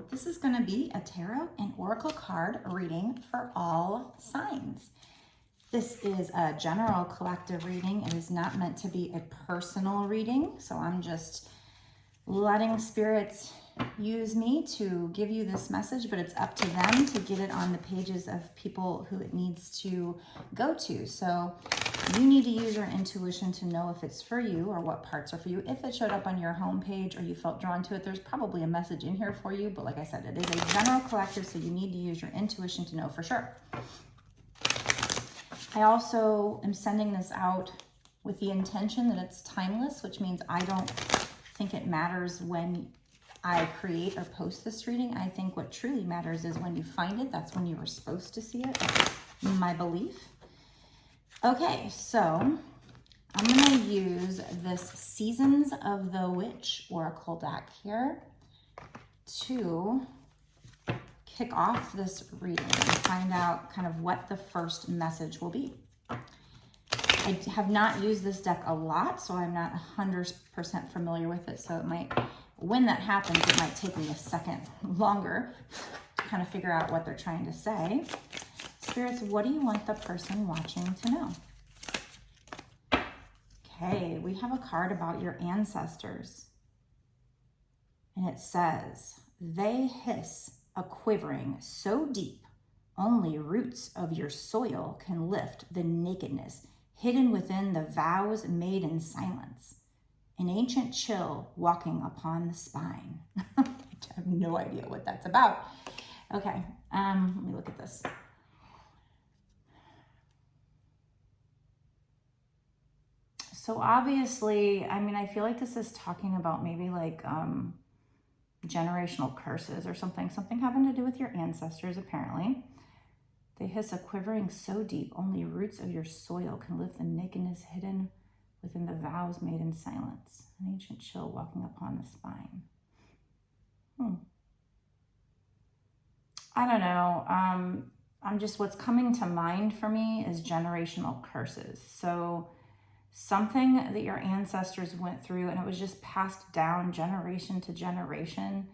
this is going to be a tarot and oracle card reading for all signs. This is a general collective reading. It is not meant to be a personal reading. So I'm just letting spirits use me to give you this message, but it's up to them to get it on the pages of people who it needs to go to. So you need to use your intuition to know if it's for you or what parts are for you. If it showed up on your homepage or you felt drawn to it, there's probably a message in here for you. But like I said, it is a general collective, so you need to use your intuition to know for sure. I also am sending this out with the intention that it's timeless, which means I don't think it matters when I create or post this reading. I think what truly matters is when you find it. That's when you were supposed to see it. That's my belief. Okay, so I'm going to use this Seasons of the Witch Oracle deck here to kick off this reading and find out kind of what the first message will be. I have not used this deck a lot, so I'm not 100% familiar with it. So it might, when that happens, it might take me a second longer to kind of figure out what they're trying to say. Spirits, what do you want the person watching to know? Okay, we have a card about your ancestors. And it says, they hiss a quivering so deep, only roots of your soil can lift the nakedness hidden within the vows made in silence. An ancient chill walking upon the spine. I have no idea what that's about. Okay, let me look at this. So obviously, I mean, I feel like this is talking about maybe like generational curses or something having to do with your ancestors, apparently. They hiss a quivering so deep, only roots of your soil can lift the nakedness hidden within the vows made in silence. An ancient chill walking upon the spine. I don't know. I'm just, what's coming to mind for me is generational curses. So something that your ancestors went through and it was just passed down generation to generation.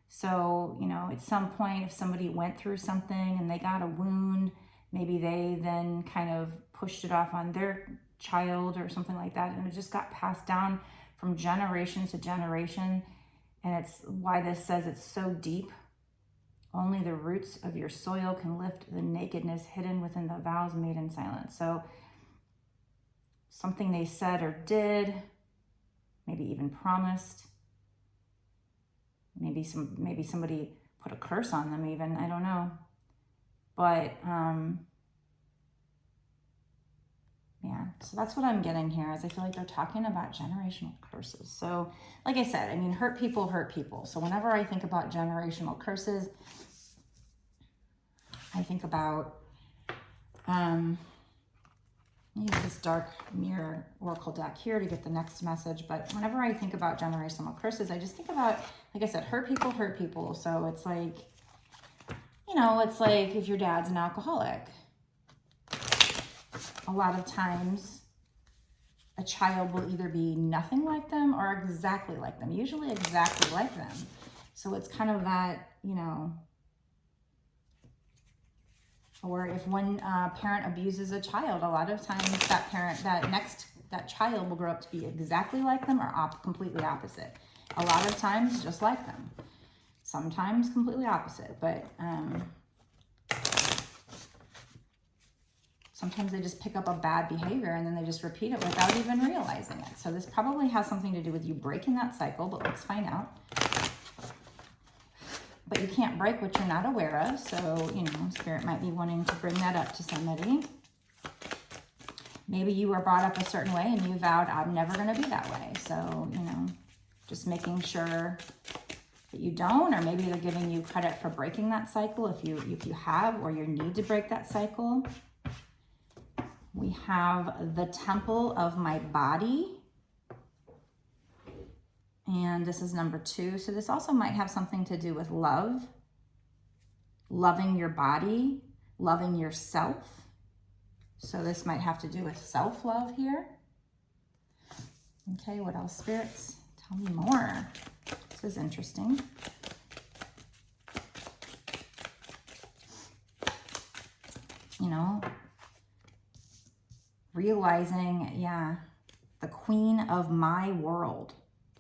So, you know, at some point, if somebody went through something and they got a wound, maybe they then kind of pushed it off on their child or something like that. And it just got passed down from generation to generation. And it's why this says it's so deep. Only the roots of your soil can lift the nakedness hidden within the vows made in silence. So something they said or did, maybe even promised. Maybe somebody put a curse on them even, I don't know. But yeah, so that's what I'm getting here, is I feel like they're talking about generational curses. So like I said, I mean, hurt people hurt people. So whenever I think about generational curses, I think about use this dark mirror oracle deck here to get the next message. But whenever I think about generational curses, I just think about, like I said, hurt people hurt people. So it's like, you know, it's like if your dad's an alcoholic, a lot of times a child will either be nothing like them or exactly like them, usually exactly like them. So it's kind of that, you know, or if one parent abuses a child, a lot of times that parent, that child will grow up to be exactly like them or completely opposite. A lot of times just like them. Sometimes completely opposite, but sometimes they just pick up a bad behavior and then they just repeat it without even realizing it. So this probably has something to do with you breaking that cycle, but let's find out. But you can't break what you're not aware of. So, you know, Spirit might be wanting to bring that up to somebody. Maybe you were brought up a certain way and you vowed, I'm never going to be that way. So, you know, just making sure that you don't, or maybe they're giving you credit for breaking that cycle if you have, or you need to break that cycle. We have the temple of my body. And this is number 2. So this also might have something to do with love, loving your body, loving yourself. So this might have to do with self-love here. Okay, what else, spirits? Tell me more. This is interesting. you know, realizing, yeah, the queen of my world.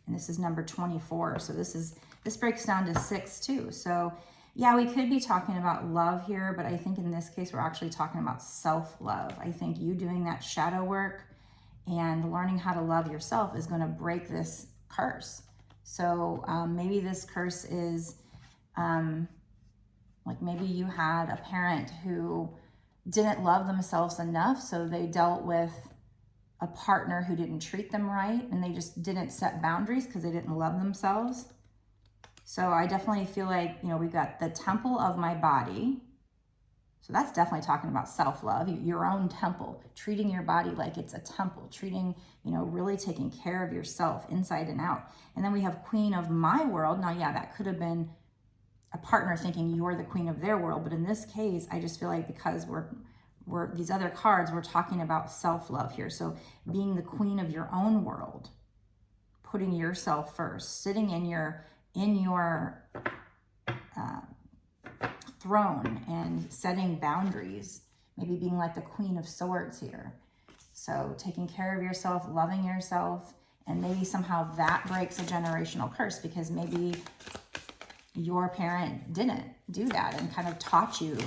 And this is number 24. So this breaks down to 6 too. So yeah, we could be talking about love here, but I think in this case, we're actually talking about self-love. I think you doing that shadow work and learning how to love yourself is going to break this curse. So maybe this curse is like maybe you had a parent who didn't love themselves enough, so they dealt with a partner who didn't treat them right, and they just didn't set boundaries because they didn't love themselves. So I definitely feel like, you know, we've got the temple of my body. So that's definitely talking about self-love, your own temple, treating your body like it's a temple, treating, you know, really taking care of yourself inside and out. And then we have queen of my world. Now, yeah, that could have been a partner thinking you're the queen of their world. But in this case, I just feel like because we're these other cards, we're talking about self-love here. So being the queen of your own world, putting yourself first, sitting in your throne and setting boundaries, maybe being like the Queen of Swords here. So taking care of yourself, loving yourself, and maybe somehow that breaks a generational curse because maybe your parent didn't do that and kind of taught you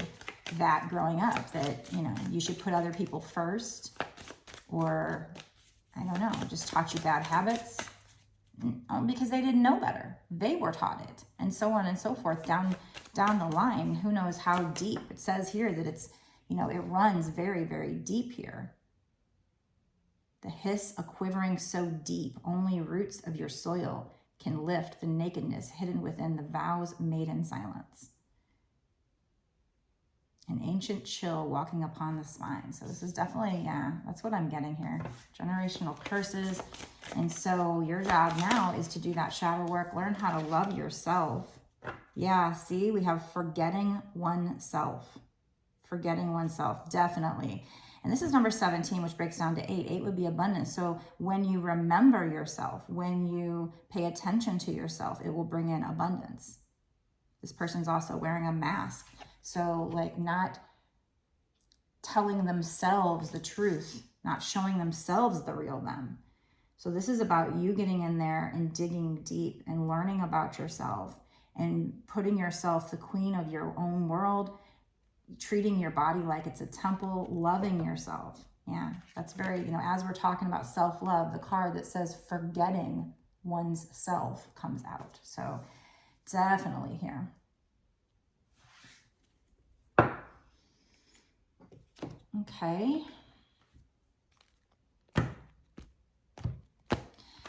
that growing up, that, you know, you should put other people first, or I don't know, just taught you bad habits because they didn't know better. They were taught it, and so on and so forth down the line. Who knows how deep? It says here that it's, you know, it runs very, very deep here. The hiss, a quivering so deep, only roots of your soil can lift the nakedness hidden within the vows made in silence. An ancient chill walking upon the spine. So this is definitely, yeah, that's what I'm getting here. Generational curses. And so your job now is to do that shadow work, learn how to love yourself. Yeah, see, we have forgetting oneself. Forgetting oneself, definitely. And this is number 17, which breaks down to 8. 8 would be abundance. So when you remember yourself, when you pay attention to yourself, it will bring in abundance. This person's also wearing a mask. So like not telling themselves the truth, not showing themselves the real them. So this is about you getting in there and digging deep and learning about yourself and putting yourself the queen of your own world, treating your body like it's a temple, loving yourself. Yeah, that's very, you know, as we're talking about self-love, the card that says forgetting one's self comes out. So definitely here. Okay.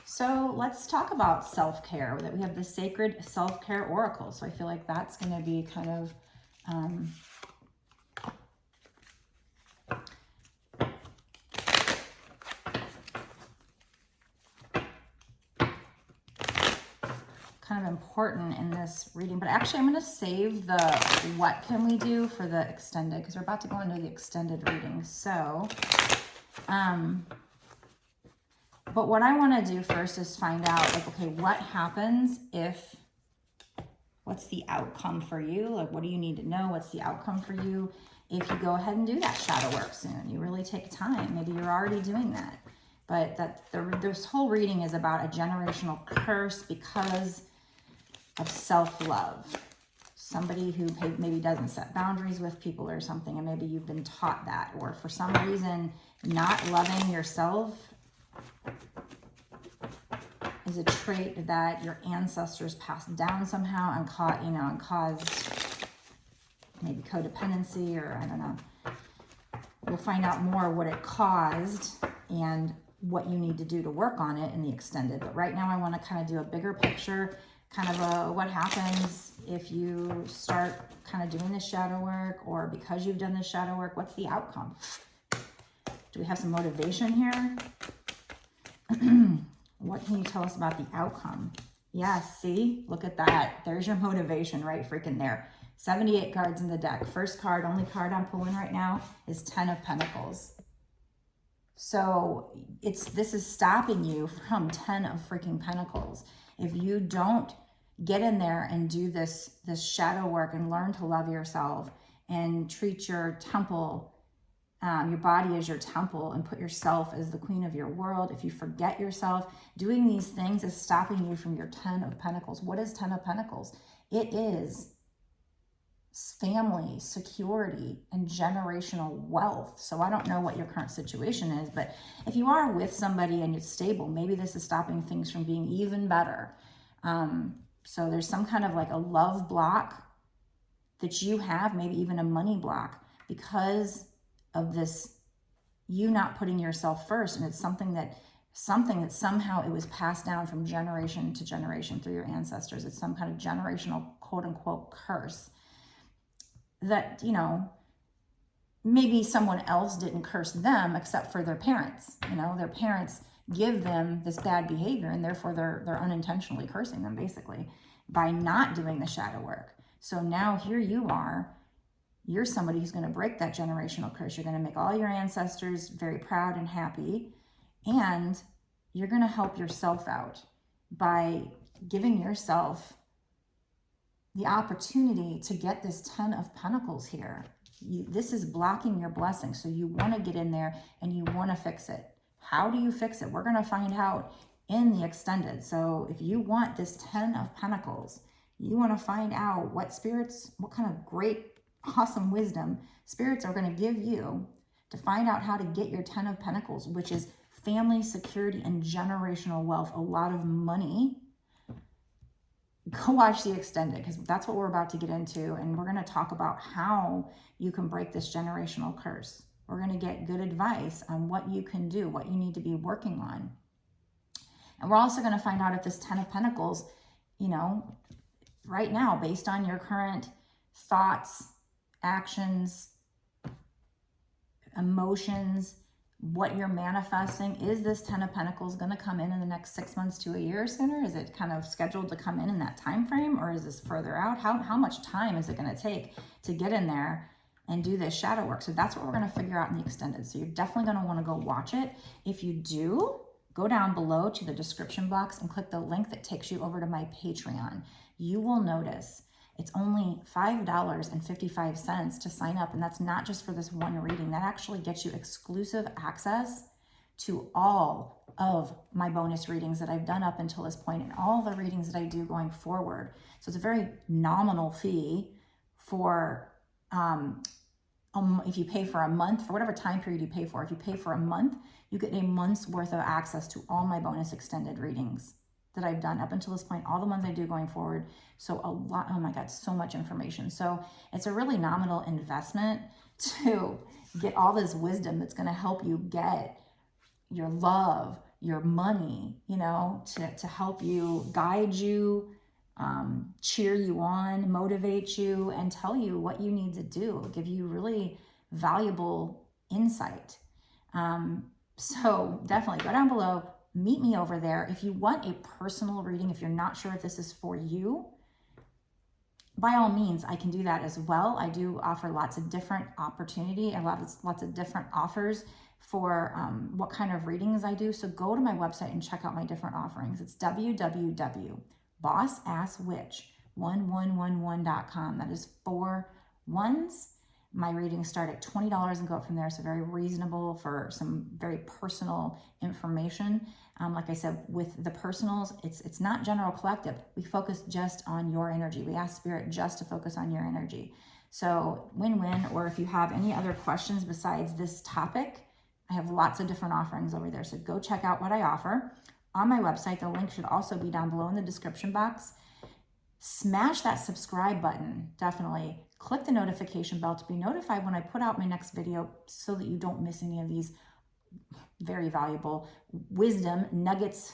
So let's talk about self-care. That we have the sacred self-care oracle. So I feel like that's going to be kind of important in this reading. But actually, I'm going to save the what can we do for the extended, because we're about to go into the extended reading. So, but what I want to do first is find out, like, okay, what happens if, what's the outcome for you? Like, what do you need to know? What's the outcome for you if you go ahead and do that shadow work soon? You really take time. Maybe you're already doing that. But this whole reading is about a generational curse because of self-love. Somebody who maybe doesn't set boundaries with people or something, and maybe you've been taught that, or for some reason not loving yourself is a trait that your ancestors passed down somehow and caused maybe codependency, or I don't know. We'll find out more what it caused and what you need to do to work on it in the extended. But right now I want to kind of do a bigger picture, kind of what happens if you start kind of doing this shadow work, or because you've done this shadow work, what's the outcome? Do we have some motivation here? What can you tell us about the outcome? Yeah, see, look at that. There's your motivation right freaking there. 78 cards in the deck. First card, only card I'm pulling right now, is 10 of Pentacles. So this is stopping you from 10 of freaking Pentacles. If you don't get in there and do this shadow work and learn to love yourself and treat your temple Your body is your temple, and put yourself as the queen of your world. If you forget yourself, doing these things is stopping you from your 10 of Pentacles. What is 10 of Pentacles? It is family, security, and generational wealth. So I don't know what your current situation is, but if you are with somebody and it's stable, maybe this is stopping things from being even better. So there's some kind of like a love block that you have, maybe even a money block, because of this, you not putting yourself first. And it's something that somehow it was passed down from generation to generation through your ancestors. It's some kind of generational quote unquote curse that, you know, maybe someone else didn't curse them except for their parents. You know, their parents give them this bad behavior, and therefore they're unintentionally cursing them basically by not doing the shadow work. So now here you are, you're somebody who's going to break that generational curse. You're going to make all your ancestors very proud and happy, and you're going to help yourself out by giving yourself the opportunity to get this 10 of Pentacles here. This is blocking your blessing. So you want to get in there and you want to fix it. How do you fix it? We're going to find out in the extended. So if you want this 10 of Pentacles, you want to find out what spirits, what kind of great, awesome wisdom spirits are going to give you to find out how to get your 10 of Pentacles, which is family, security, and generational wealth, a lot of money. Go watch the extended, because that's what we're about to get into, and we're going to talk about how you can break this generational curse. We're going to get good advice on what you can do, what you need to be working on. And we're also going to find out if this 10 of Pentacles, you know, right now, based on your current thoughts, actions, emotions, what you're manifesting, is this 10 of Pentacles going to come in the next 6 months to a year sooner? Is it kind of scheduled to come in that time frame, or is this further out? How much time is it going to take to get in there and do this shadow work? So that's what we're going to figure out in the extended. So you're definitely going to want to go watch it. If you do, go down below to the description box and click the link that takes you over to my Patreon. You will notice it's only $5.55 to sign up. And that's not just for this one reading. That actually gets you exclusive access to all of my bonus readings that I've done up until this point, and all the readings that I do going forward. So it's a very nominal fee for, if you pay for a month, for whatever time period you pay for. If you pay for a month, you get a month's worth of access to all my bonus extended readings that I've done up until this point, all the ones I do going forward. So a lot, oh my God, so much information. So it's a really nominal investment to get all this wisdom that's going to help you get your love, your money, you know, to help you, guide you, cheer you on, motivate you, and tell you what you need to do, give you really valuable insight. So definitely go down below, meet me over there. If you want a personal reading, if you're not sure if this is for you, by all means, I can do that as well. I do offer lots of different opportunity and lots of different offers for what kind of readings I do. So go to my website and check out my different offerings. It's www.bossasswitch1111.com. That is 4 1s. My readings start at $20 and go up from there. So very reasonable for some very personal information. Like I said, with the personals, it's not general collective. We focus just on your energy. We ask Spirit just to focus on your energy. So win-win. Or if you have any other questions besides this topic, I have lots of different offerings over there. So go check out what I offer on my website. The link should also be down below in the description box. Smash that subscribe button, definitely. Click the notification bell to be notified when I put out my next video so that you don't miss any of these very valuable wisdom, nuggets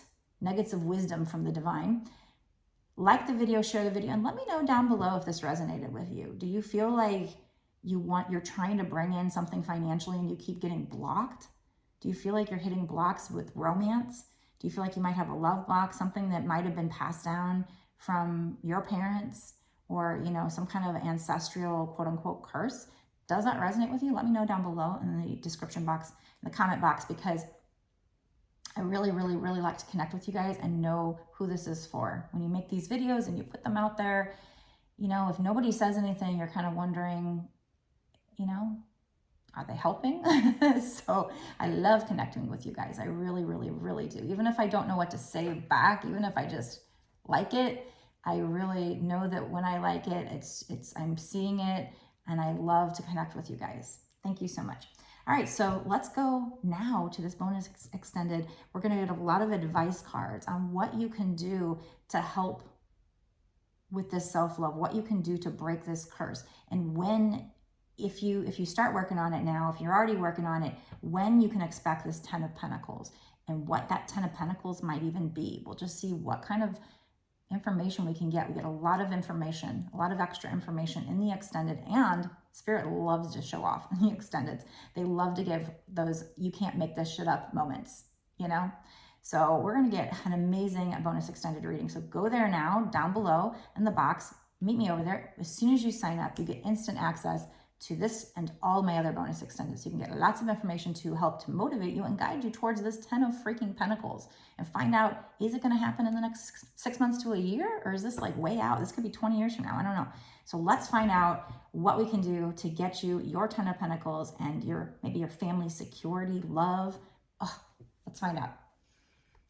of wisdom from the divine. Like the video, share the video, and let me know down below if this resonated with you. Do you feel like you're trying to bring in something financially and you keep getting blocked? Do you feel like you're hitting blocks with romance? Do you feel like you might have a love block, something that might have been passed down from your parents, or, you know, some kind of ancestral quote unquote curse? Does that resonate with you? Let me know down below in the description box, in the comment box, because I really, really, really like to connect with you guys and know who this is for. When you make these videos and you put them out there, you know, if nobody says anything, you're kind of wondering, you know, Are they helping? So I love connecting with you guys. I really, really, really do. Even if I don't know what to say back, even if I just like it, I really know that when I like it, I'm seeing it, and I love to connect with you guys. Thank you so much. All right, so let's go now to this bonus extended. We're going to get a lot of advice cards on what you can do to help with this self-love, what you can do to break this curse, and when, if you start working on it now, if you're already working on it, when you can expect this 10 of Pentacles, and what that 10 of Pentacles might even be. We'll just see what kind of information we can get. We get a lot of information, a lot of extra information in the extended, and Spirit loves to show off in the extendeds. They love to give those you can't make this shit up moments, you know? So we're going to get an amazing bonus extended reading. So go there now, down below in the box, meet me over there. As soon as you sign up, you get instant access to this and all my other bonus extended. So you can get lots of information to help to motivate you and guide you towards this 10 of freaking Pentacles, and find out, is it going to happen in the next 6 months to a year? Or is this like way out? This could be 20 years from now. I don't know. So let's find out what we can do to get you your 10 of Pentacles and maybe your family security, love. Oh, let's find out.